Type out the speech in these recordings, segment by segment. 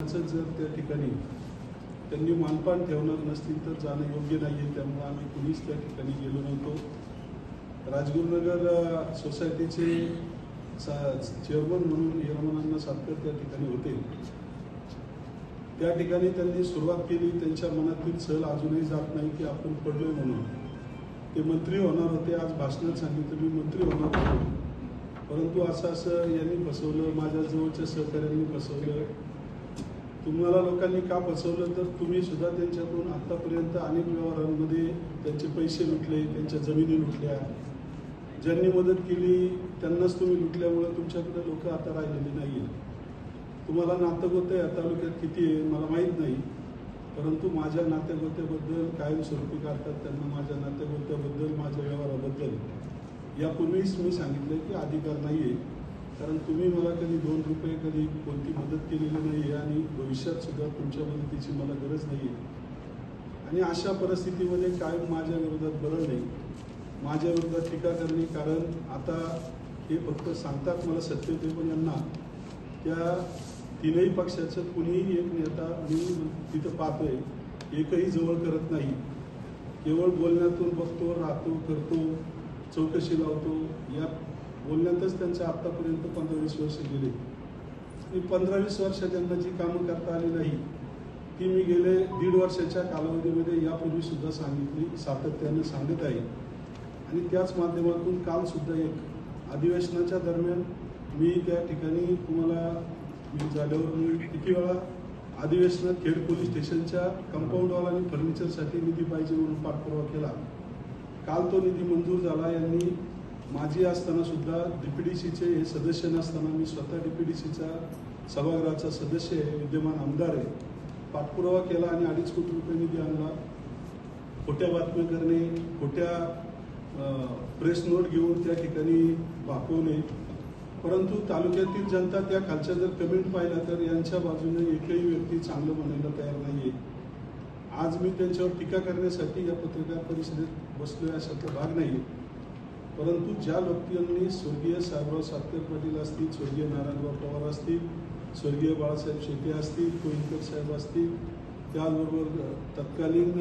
जर त्या ठिकाणी त्यांनी मानपान ठेवणार नसतील तर जाणं योग्य नाही आहे. त्यामुळे आम्ही कुणीच त्या ठिकाणी गेलो नव्हतो. राजगुरुनगर सोसायटीचे चेअरमन म्हणून यरमनांना सातकर त्या ठिकाणी होते. त्या ठिकाणी त्यांनी सुरुवात केली. त्यांच्या मनातील सल अजूनही जात नाही की आपण पडलोय म्हणून. ते मंत्री होणार होते. आज भाषणात सांगितलं मी मंत्री होणार होतो, परंतु असं यांनी फसवलं, माझ्या जवळच्या सहकाऱ्यांनी फसवलं. तुम्हाला लोकांनी का फसवलं तर तुम्ही सुद्धा त्यांच्याकडून आतापर्यंत अनेक व्यवहारांमध्ये त्यांचे पैसे लुटले, त्यांच्या जमिनी लुटल्या. ज्यांनी मदत केली त्यांनाच तुम्ही लुटल्यामुळे तुमच्याकडे लोक आता राहिलेली नाही. तुम्हाला नातेगोते या तालुक्यात किती आहे मला माहीत नाही, परंतु माझ्या नातेगोत्याबद्दल कायमस्वरूपी काढतात. त्यांना माझ्या नातेगोत्याबद्दल, माझ्या व्यवहाराबद्दल यापूर्वीच मी सांगितलं की अधिकार नाही आहे, कारण तुम्ही मला कधी 2 रुपये कधी कोणती मदत केलेली नाही आहे आणि भविष्यात सुद्धा तुमच्या मदतीची मला गरज नाही आहे. आणि अशा परिस्थितीमध्ये कायम माझ्या विरोधात बरं नाही, माझ्या विरोधात टीका करणे. कारण आता हे फक्त सांगतात मला सत्य ते, पण यांना त्या तीनही पक्षाचं कुणीही एक नेता मी तिथं पाहतोय एकही जवळ करत नाही. केवळ बोलण्यातून बघतो, राहतो, करतो, चौकशी लावतो. या बोलण्यातच त्यांचं आत्तापर्यंत 15-20 वर्ष गेले. मी 15-20 वर्ष त्यांना जी कामं करता आली नाही ती मी गेले 1.5 वर्षाच्या कालावधीमध्ये यापूर्वी सुद्धा सांगितली, सातत्याने सांगत आहे. आणि त्याच माध्यमातून कालसुद्धा एक अधिवेशनाच्या दरम्यान मी त्या ठिकाणी तुम्हाला मी झाल्यावर मी किती वेळा अधिवेशनात खेड पोलीस स्टेशनच्या कंपाऊंडवाला आणि फर्निचरसाठी निधी पाहिजे म्हणून पाठपुरावा केला. काल तो निधी मंजूर झाला. यांनी माझी असताना सुद्धा DPDCचे सदस्य नसताना मी स्वतः DPDCचा सभागृहाचा सदस्य आहे, विद्यमान आमदार आहे, पाठपुरावा केला आणि 2.5 कोटी रुपये निधी आणला. खोट्या बातम्या करणे, खोट्या प्रेस नोट घेऊन त्या ठिकाणी वापरणे. परंतु तालुक्यातील जनता त्या खालच्या जर कमेंट पाहिला तर यांच्या बाजूने एकही व्यक्ती चांगलं म्हणायला तयार नाही आहे. आज मी त्यांच्यावर टीका करण्यासाठी या पत्रकार परिषदेत बसलोय अशातला भाग नाही. परंतु ज्या व्यक्तींनी स्वर्गीय साहेबराव सातकर पाटील असतील, स्वर्गीय नारायणराव पवार असतील, स्वर्गीय बाळासाहेब शेटे असतील, कोळीकर साहेब असतील, त्याचबरोबर तत्कालीन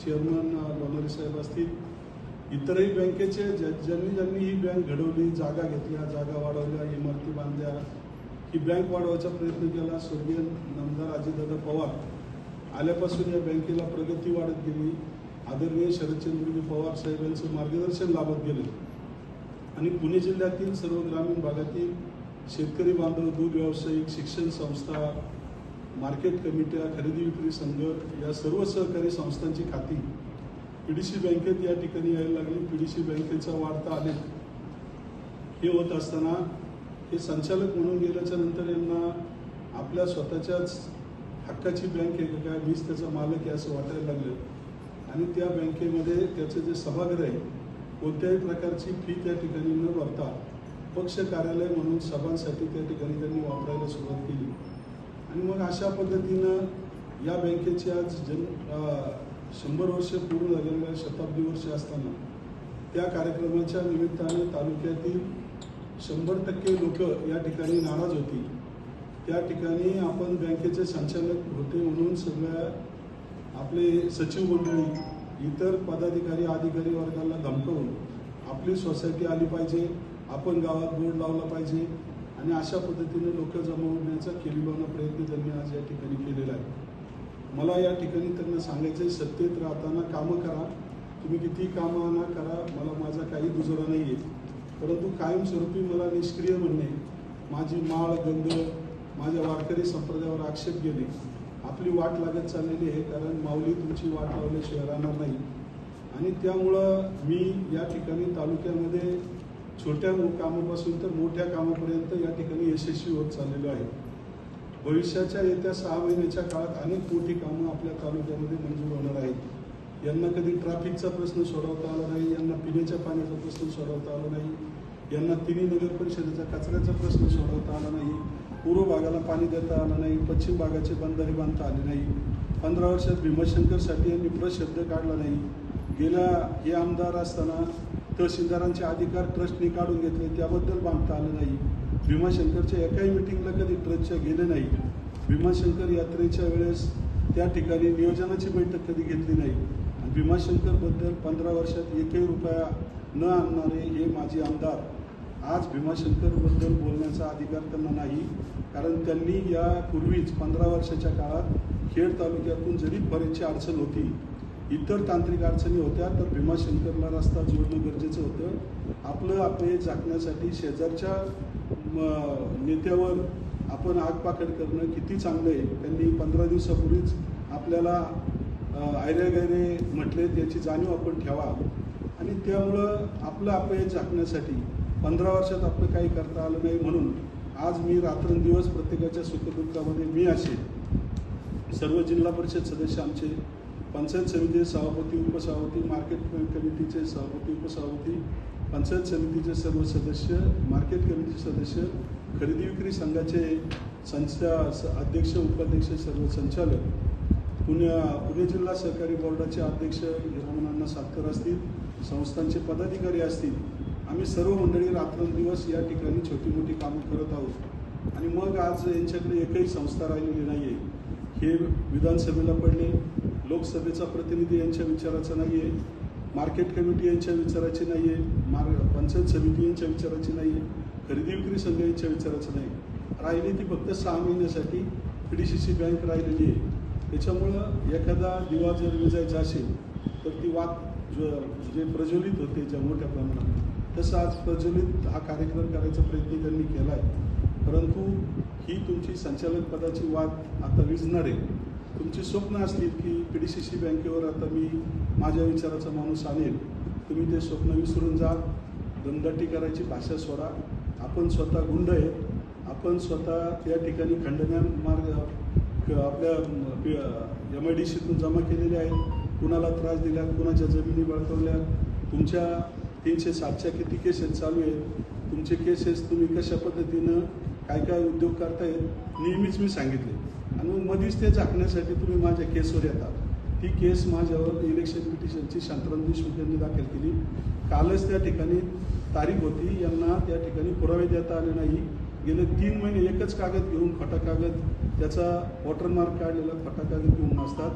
चेअरमन लोणारे साहेब असतील, इतरही बँकेचे ज्यांनी ही बँक घडवली, जागा घेतल्या, जागा वाढवल्या, इमारती बांधल्या, ही बँक वाढवायचा प्रयत्न केला. स्वर्गीय नामदार अजितदादा पवार आल्यापासून या बँकेला प्रगती वाढत गेली. आदरणीय शरदचंद्रजी पवार साहेब यांचं मार्गदर्शन लाभत गेलं आणि पुणे जिल्ह्यातील सर्व ग्रामीण भागातील शेतकरी बांधव, दूध व्यावसायिक, शिक्षण संस्था, मार्केट कमिट्या, खरेदी विक्री संघ या सर्व सहकारी संस्थांची खाती PDC बँकेत या ठिकाणी यायला लागली. PDC बँकेचा वाढता आलेख हे होत असताना हे संचालक म्हणून गेल्याच्या नंतर यांना आपल्या स्वतःच्याच हक्काची बँक आहे काय, मीच त्याचा मालक आहे असं वाटायला लागलं. आणि त्या बँकेमध्ये त्याचं जे सभागृह आहे कोणत्याही प्रकारची फी त्या ठिकाणी न भरता पक्ष कार्यालय म्हणून सभांसाठी त्या ठिकाणी त्यांनी वापरायला सुरुवात केली. आणि मग अशा पद्धतीनं या बँकेची आज 100 वर्ष पूर्ण झालेल्या शताब्दी वर्ष असताना त्या कार्यक्रमाच्या निमित्ताने तालुक्यातील 100% लोक या ठिकाणी नाराज होती. त्या ठिकाणी आपण बँकेचे संचालक होते म्हणून सगळ्या आपले सचिव मंडळी, इतर पदाधिकारी, अधिकारी वर्गाला धमकवून आपली सोसायटी आली पाहिजे, आपण गावात बोर्ड लावला पाहिजे आणि अशा पद्धतीने लोक जमवण्याचा केविलवाणा प्रयत्न त्यांनी आज या ठिकाणी केलेला आहे. मला या ठिकाणी त्यांना सांगायचं, सत्तेत राहताना कामं करा, तुम्ही किती कामं आणा करा, मला माझा काही दुजोरा नाही आहे, परंतु कायमस्वरूपी मला निष्क्रिय म्हणणे, माझी माळ गंध, माझ्या वारकरी संप्रदायावर आक्षेप घेणे आपली वाट लागत चाललेली आहे. कारण माऊली तुमची वाट लावल्याशिवाय राहणार नाही. आणि त्यामुळं मी या ठिकाणी तालुक्यामध्ये छोट्या कामापासून तर मोठ्या कामापर्यंत या ठिकाणी यशस्वी होत चाललेलो आहे. भविष्याच्या येत्या 6 महिन्याच्या काळात अनेक मोठी कामं आपल्या तालुक्यामध्ये मंजूर होणार आहेत. यांना कधी ट्रॅफिकचा प्रश्न सोडवता आला नाही, यांना पिण्याच्या पाण्याचा प्रश्न सोडवता आला नाही, यांना तिन्ही नगर परिषदेचा कचऱ्याचा प्रश्न सोडवता आला नाही, पूर्व भागाला पाणी देता आलं नाही, पश्चिम भागाचे बंधारे बांधता आले नाही. 15 वर्षात भीमाशंकरसाठी यांनी प्रशब्द काढला नाही. गेल्या हे आमदार असताना तहसीलदारांचे अधिकार ट्रस्टने काढून घेतले, त्याबद्दल बांधता आलं नाही. भीमाशंकरच्या एकाही मिटिंगला कधी ट्रस्टच्या गेले नाही. भीमाशंकर यात्रेच्या वेळेस त्या ठिकाणी नियोजनाची बैठक कधी घेतली नाही आणि भीमाशंकरबद्दल 15 वर्षात एकही रुपया न आणणारे हे माजी आमदार आज भीमाशंकरबद्दल बोलण्याचा अधिकार त्यांना नाही, कारण त्यांनी यापूर्वीच 15 वर्षाच्या काळात खेड तालुक्यातून जरी बरीचशी अडचण होती, इतर तांत्रिक अडचणी होत्या, तर भीमाशंकरला रस्ता जोडणं गरजेचं होतं. आपलं अपयश झाकण्यासाठी शेजारच्या नेत्यावर आपण आगपाखड करणं किती चांगलं आहे. त्यांनी 15 दिवसापूर्वीच आपल्याला आयरे गैरे म्हटले, त्याची जाणीव आपण ठेवा आणि त्यामुळं आपलं अपयश झाकण्यासाठी 15 वर्षात आपलं काही करता आलं नाही, म्हणून आज मी रात्रंदिवस प्रत्येकाच्या सुखदुःखामध्ये मी असे सर्व जिल्हा परिषद सदस्य, आमचे पंचायत समितीचे सभापती उपसभापती, मार्केट कमिटीचे सभापती उपसभापती, पंचायत समितीचे सर्व सदस्य, मार्केट कमिटीचे सदस्य, खरेदी विक्री संघाचे अध्यक्ष उपाध्यक्ष सर्व संचालक, पुणे जिल्हा सहकारी बोर्डाचे अध्यक्ष हिरामन सातकर असतील, संस्थांचे पदाधिकारी असतील, आम्ही सर्व मंडळी रात्रंदिवस या ठिकाणी छोटी मोठी कामं करत आहोत. आणि मग आज यांच्याकडे एकही संस्था राहिलेली नाही आहे. हे विधानसभेला पडले, लोकसभेचा प्रतिनिधी यांच्या विचाराचा नाही आहे, मार्केट कमिटी यांच्या विचाराची नाही आहे, पंचायत समिती यांच्या विचाराची नाही आहे, खरेदी विक्री संघ यांच्या विचाराचं नाही. राहिली ती फक्त 6 महिन्यासाठी PDCC बँक राहिलेली आहे. त्याच्यामुळं एखादा दिवा जर विजायचा असेल तर ती वात जे प्रज्वलित होते ज्या मोठ्या प्रमाणात, तसं आज प्रज्वलित हा कार्यक्रम करायचा प्रयत्न त्यांनी केला आहे. परंतु ही तुमची संचालक पदाची वात आता विझणार आहे. तुमची स्वप्न असतील की PDCC बँकेवर आता मी माझ्या विचाराचा माणूस आणेल, तुम्ही ते स्वप्न विसरून जा. दमदाटी करायची भाषा सोडा. आपण स्वतः गुंड आहे, आपण स्वतः त्या ठिकाणी खंडण्या मार्ग आपल्या MIDCतून जमा केलेले आहेत, कुणाला त्रास दिला, कुणाच्या जमिनी बळकावल्या, तुमच्या 307च्या किती केसेस चालू आहेत, तुमचे केसेस तुम्ही कशा पद्धतीनं काय उद्योग करतायत नेहमीच मी सांगितले. आणि मग मध्येच ते झाकण्यासाठी तुम्ही माझ्या केसवर येतात. ती केस माझ्यावर इलेक्शन पिटिशनची शांताराम देशमुख यांनी दाखल केली. कालच त्या ठिकाणी तारीख होती, यांना त्या ठिकाणी पुरावे देता आले नाही. गेले 3 महिने एकच कागद घेऊन, खोटा कागद, त्याचा वॉटरमार्क काढलेला खोटा कागद घेऊन असतात.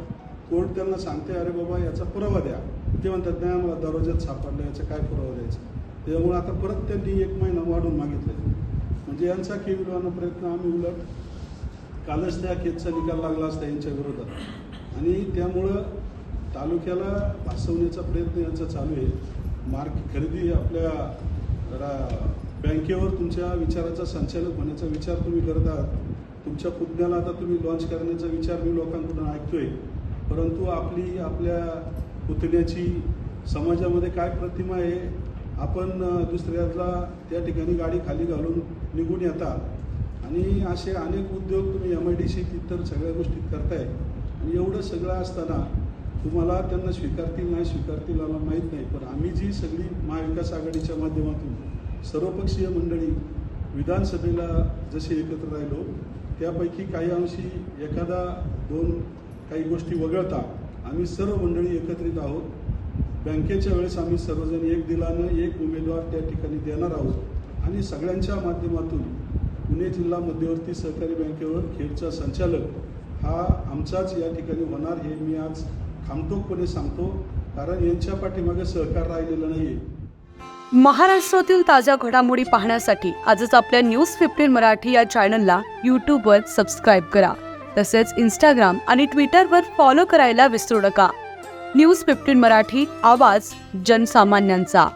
कोर्ट त्यांना सांगते, अरे बाबा याचा पुरावा द्या. ते म्हणतात नाही, आम्हाला दरवाज्यात सापडला, याचा काय पुरावा द्यायचा. त्यामुळे आता परत त्यांनी 1 महिना वाढून मागितले. म्हणजे यांचा केविलवाना प्रयत्न आम्ही उलट कालच त्या केसचा निकाल लागला असता यांच्या विरोधात. आणि त्यामुळं तालुक्याला भासवण्याचा प्रयत्न यांचा चालू आहे. खरेदी आपल्या बँकेवर तुमच्या विचाराचा संचालक होण्याचा विचार तुम्ही करत आहात. तुमच्या पुतण्याला आता तुम्ही लॉन्च करण्याचा विचार मी लोकांकडून ऐकतोय. परंतु आपल्या पुतण्याची समाजामध्ये काय प्रतिमा आहे, आपण दुसऱ्याला त्या ठिकाणी गाडी खाली घालून निघून येता. आणि असे अनेक उद्योग तुम्ही MIDC इतर सगळ्या गोष्टी करताय. आणि एवढं सगळं असताना तुम्हाला त्यांना स्वीकारतील नाही स्वीकारतील आला माहीत नाही. पण आम्ही जी सगळी महाविकास आघाडीच्या माध्यमातून सर्वपक्षीय मंडळी विधानसभेला जसे एकत्र राहिलो, त्यापैकी काही अंशी 1-2 काही गोष्टी वगळता आम्ही सर्व मंडळी एकत्रित आहोत. बँकेच्या वेळेस आम्ही सर्वजण एक दिलानं एक उमेदवार त्या ठिकाणी देणार आहोत. आणि सगळ्यांच्या माध्यमातून पुणे जिल्हा मध्यवर्ती सहकारी बँकेवर खेडचा संचालक हा आमचाच या ठिकाणी होणार, हे मी आज ठामठोकपणे सांगतो. कारण यांच्या पाठीमागे सहकार राहिलेलं नाही आहे. महाराष्ट्रातील ताज्या घडामोडी पाहण्यासाठी आजच आपल्या न्यूज 15 मराठी या चॅनलला यूट्यूबवर सबस्क्राईब करा. तसेच इंस्टाग्राम आणि ट्विटरवर फॉलो करायला विसरू नका. न्यूज 15 मराठी, आवाज जनसामान्यांचा.